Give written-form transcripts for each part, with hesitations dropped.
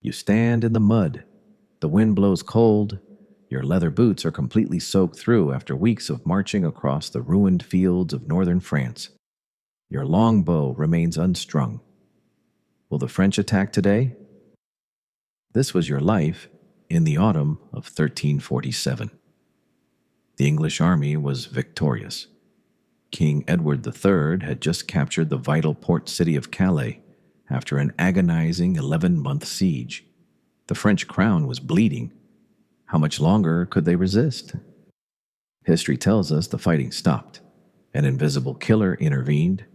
You stand in the mud. The wind blows cold. Your leather boots are completely soaked through after weeks of marching across the ruined fields of northern France. Your longbow remains unstrung. Will the French attack today? This was your life in the autumn of 1347. The English army was victorious. King Edward III had just captured the vital port city of Calais after an agonizing 11-month siege. The French crown was bleeding. How much longer could they resist? History tells us the fighting stopped. An invisible killer intervened.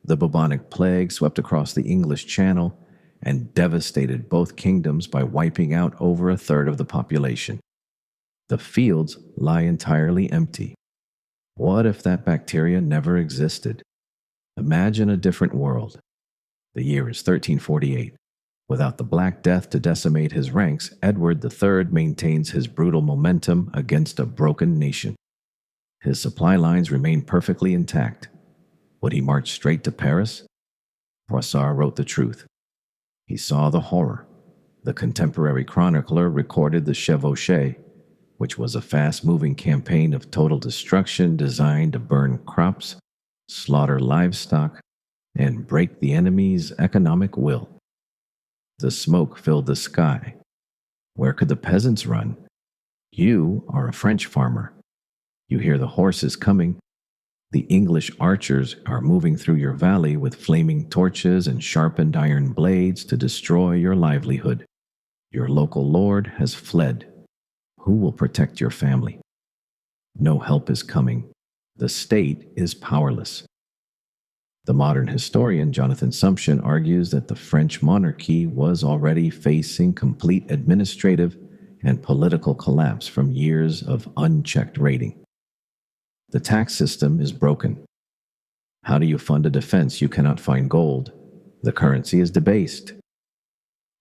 The bubonic plague swept across the English Channel and devastated both kingdoms by wiping out over a third of the population. The fields lie entirely empty. What if that bacteria never existed? Imagine a different world. The year is 1348. Without the Black Death to decimate his ranks, Edward III maintains his brutal momentum against a broken nation. His supply lines remain perfectly intact. Would he march straight to Paris? Froissart wrote the truth. He saw the horror. The contemporary chronicler recorded the chevauchée, which was a fast-moving campaign of total destruction designed to burn crops, slaughter livestock, and break the enemy's economic will. The smoke filled the sky. Where could the peasants run? You are a French farmer. You hear the horses coming. The English archers are moving through your valley with flaming torches and sharpened iron blades to destroy your livelihood. Your local lord has fled. Who will protect your family? No help is coming. The state is powerless. The modern historian Jonathan Sumption argues that the French monarchy was already facing complete administrative and political collapse from years of unchecked raiding. The tax system is broken. How do you fund a defense you cannot find gold? The currency is debased.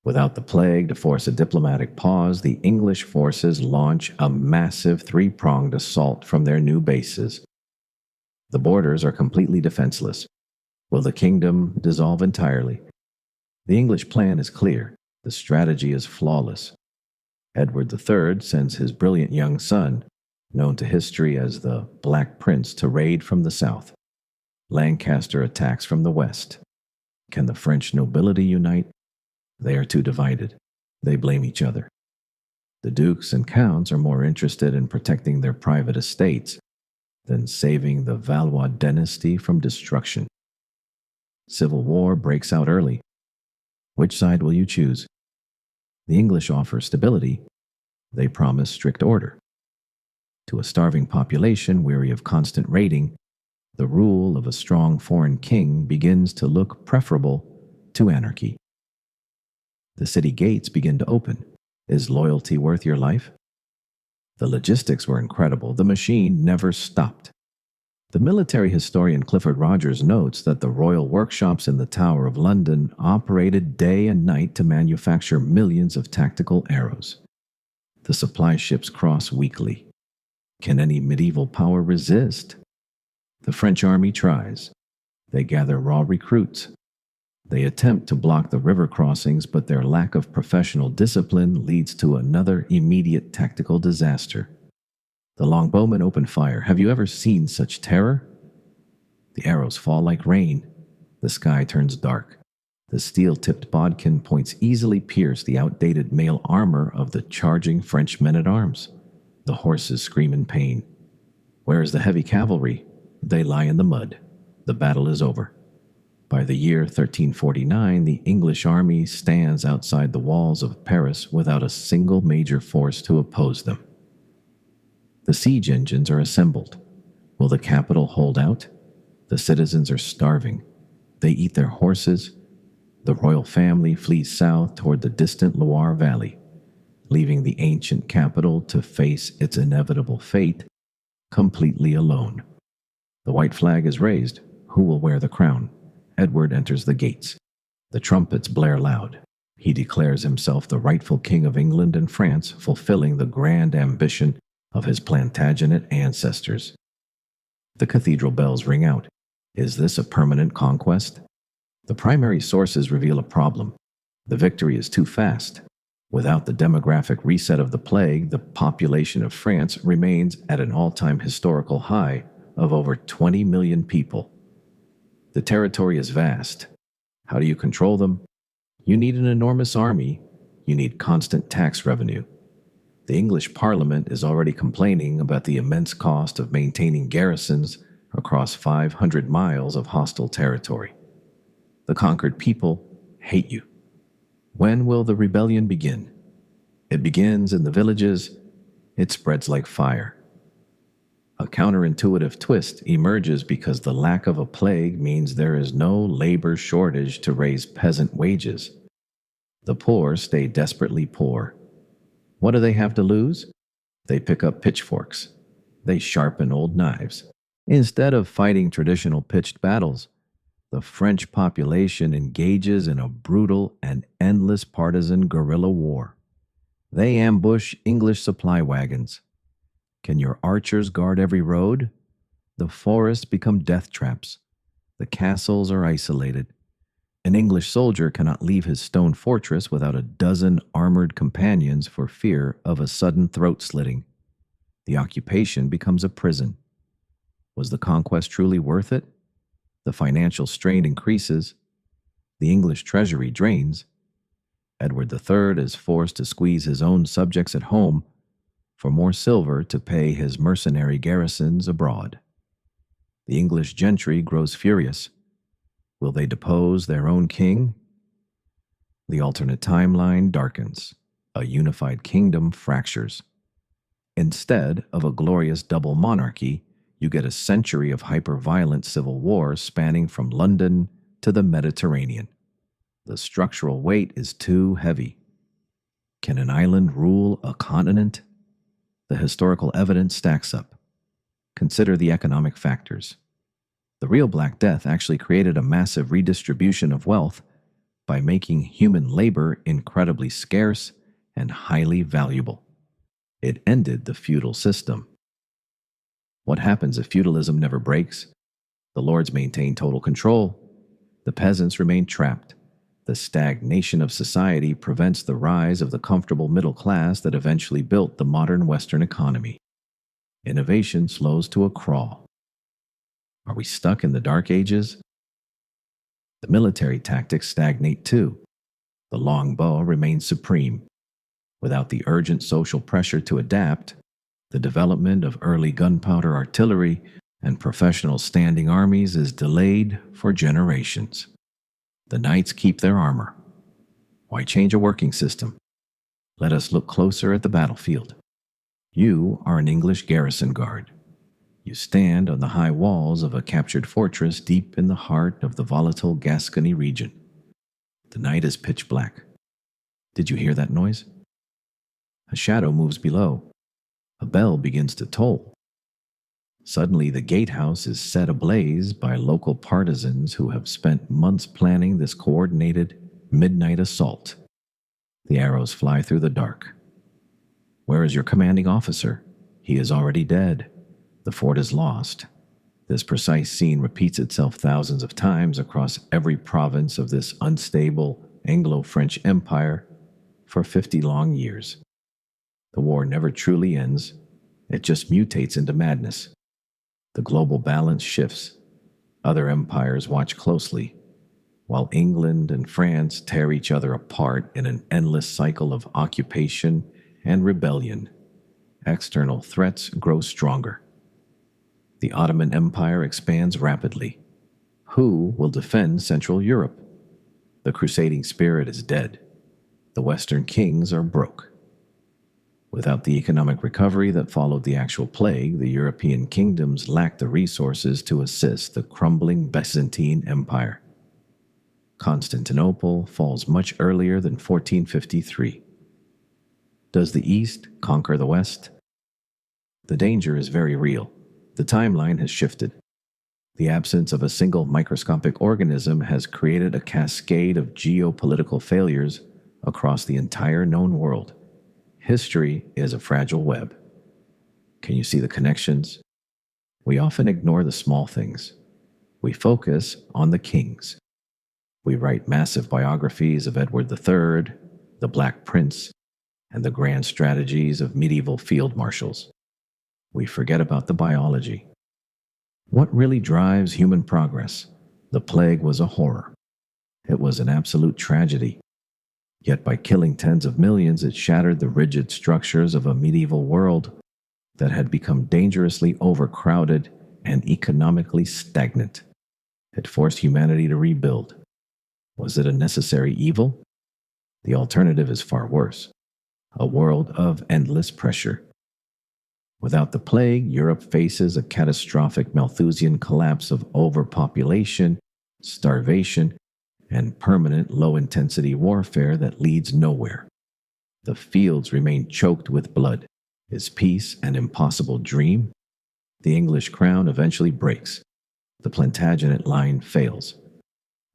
Without the plague to force a diplomatic pause, the English forces launch a massive three-pronged assault from their new bases. The borders are completely defenseless. Will the kingdom dissolve entirely? The English plan is clear. The strategy is flawless. Edward III sends his brilliant young son, known to history as the Black Prince, to raid from the south. Lancaster attacks from the west. Can the French nobility unite? They are too divided. They blame each other. The dukes and counts are more interested in protecting their private estates than saving the Valois dynasty from destruction. Civil war breaks out early. Which side will you choose? The English offer stability. They promise strict order. To a starving population weary of constant raiding, the rule of a strong foreign king begins to look preferable to anarchy. The city gates begin to open. Is loyalty worth your life? The logistics were incredible. The machine never stopped. The military historian Clifford Rogers notes that the royal workshops in the Tower of London operated day and night to manufacture millions of tactical arrows. The supply ships cross weekly. Can any medieval power resist? The French army tries. They gather raw recruits. They attempt to block the river crossings, but their lack of professional discipline leads to another immediate tactical disaster. The longbowmen open fire. Have you ever seen such terror? The arrows fall like rain. The sky turns dark. The steel-tipped bodkin points easily pierce the outdated mail armor of the charging French men-at-arms. The horses scream in pain. Where is the heavy cavalry? They lie in the mud. The battle is over. By the year 1349, the English army stands outside the walls of Paris without a single major force to oppose them. The siege engines are assembled. Will the capital hold out? The citizens are starving. They eat their horses. The royal family flees south toward the distant Loire Valley, leaving the ancient capital to face its inevitable fate completely alone. The white flag is raised. Who will wear the crown? Edward enters the gates. The trumpets blare loud. He declares himself the rightful king of England and France, fulfilling the grand ambition of his Plantagenet ancestors. The cathedral bells ring out. Is this a permanent conquest? The primary sources reveal a problem. The victory is too fast. Without the demographic reset of the plague, the population of France remains at an all-time historical high of over 20 million people. The territory is vast. How do you control them? You need an enormous army. You need constant tax revenue. The English Parliament is already complaining about the immense cost of maintaining garrisons across 500 miles of hostile territory. The conquered people hate you. When will the rebellion begin? It begins in the villages. It spreads like fire. A counterintuitive twist emerges because the lack of a plague means there is no labor shortage to raise peasant wages. The poor stay desperately poor. What do they have to lose? They pick up pitchforks. They sharpen old knives. Instead of fighting traditional pitched battles, the French population engages in a brutal and endless partisan guerrilla war. They ambush English supply wagons. Can your archers guard every road? The forests become death traps. The castles are isolated. An English soldier cannot leave his stone fortress without a dozen armored companions for fear of a sudden throat slitting. The occupation becomes a prison. Was the conquest truly worth it? The financial strain increases. The English treasury drains. Edward III is forced to squeeze his own subjects at home for more silver to pay his mercenary garrisons abroad. The English gentry grows furious. Will they depose their own king? The alternate timeline darkens. A unified kingdom fractures. Instead of a glorious double monarchy, you get a century of hyper-violent civil war spanning from London to the Mediterranean. The structural weight is too heavy. Can an island rule a continent? The historical evidence stacks up. Consider the economic factors. The real Black Death actually created a massive redistribution of wealth by making human labor incredibly scarce and highly valuable. It ended the feudal system. What happens if feudalism never breaks? The lords maintain total control. The peasants remain trapped. The stagnation of society prevents the rise of the comfortable middle class that eventually built the modern Western economy. Innovation slows to a crawl. Are we stuck in the Dark Ages? The military tactics stagnate too. The longbow remains supreme. Without the urgent social pressure to adapt, the development of early gunpowder artillery and professional standing armies is delayed for generations. The knights keep their armor. Why change a working system? Let us look closer at the battlefield. You are an English garrison guard. You stand on the high walls of a captured fortress deep in the heart of the volatile Gascony region. The night is pitch black. Did you hear that noise? A shadow moves below. A bell begins to toll. Suddenly, the gatehouse is set ablaze by local partisans who have spent months planning this coordinated midnight assault. The arrows fly through the dark. Where is your commanding officer? He is already dead. The fort is lost. This precise scene repeats itself thousands of times across every province of this unstable Anglo-French empire for 50 long years. The war never truly ends. It just mutates into madness. The global balance shifts. Other empires watch closely, while England and France tear each other apart in an endless cycle of occupation and rebellion. External threats grow stronger. The Ottoman Empire expands rapidly. Who will defend Central Europe? The crusading spirit is dead. The Western kings are broke. Without the economic recovery that followed the actual plague, the European kingdoms lacked the resources to assist the crumbling Byzantine Empire. Constantinople falls much earlier than 1453. Does the East conquer the West? The danger is very real. The timeline has shifted. The absence of a single microscopic organism has created a cascade of geopolitical failures across the entire known world. History is a fragile web. Can you see the connections? We often ignore the small things. We focus on the kings. We write massive biographies of Edward III, the Black Prince, and the grand strategies of medieval field marshals. We forget about the biology. What really drives human progress? The plague was a horror. It was an absolute tragedy. Yet by killing tens of millions, it shattered the rigid structures of a medieval world that had become dangerously overcrowded and economically stagnant. It forced humanity to rebuild. Was it a necessary evil? The alternative is far worse: a world of endless pressure. Without the plague, Europe faces a catastrophic Malthusian collapse of overpopulation, starvation, and permanent low-intensity warfare that leads nowhere. The fields remain choked with blood. Is peace an impossible dream? The English crown eventually breaks. The Plantagenet line fails.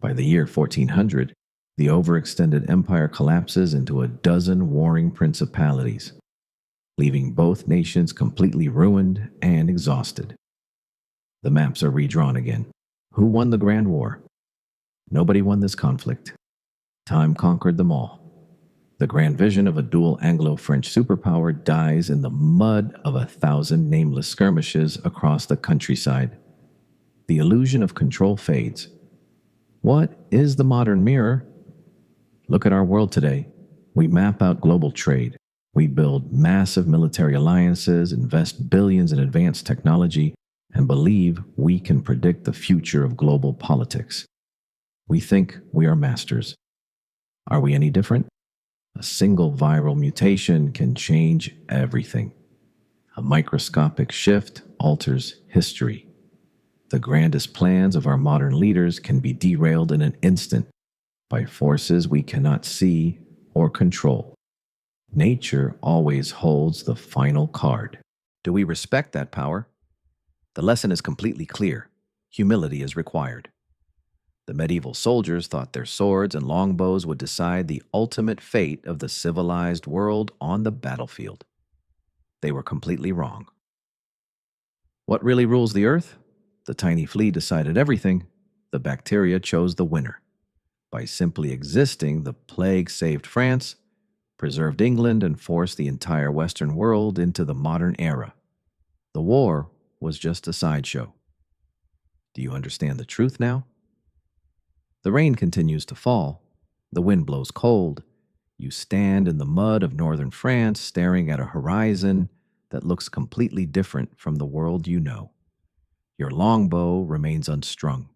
By the year 1400, the overextended empire collapses into a dozen warring principalities, leaving both nations completely ruined and exhausted. The maps are redrawn again. Who won the Grand War? Nobody won this conflict. Time conquered them all. The grand vision of a dual Anglo-French superpower dies in the mud of 1,000 nameless skirmishes across the countryside. The illusion of control fades. What is the modern mirror? Look at our world today. We map out global trade. We build massive military alliances, invest billions in advanced technology, and believe we can predict the future of global politics. We think we are masters. Are we any different? A single viral mutation can change everything. A microscopic shift alters history. The grandest plans of our modern leaders can be derailed in an instant by forces we cannot see or control. Nature always holds the final card. Do we respect that power? The lesson is completely clear. Humility is required. The medieval soldiers thought their swords and longbows would decide the ultimate fate of the civilized world on the battlefield. They were completely wrong. What really rules the earth? The tiny flea decided everything. The bacteria chose the winner. By simply existing, the plague saved France, preserved England, and forced the entire Western world into the modern era. The war was just a sideshow. Do you understand the truth now? The rain continues to fall. The wind blows cold. You stand in the mud of northern France, staring at a horizon that looks completely different from the world you know. Your longbow remains unstrung.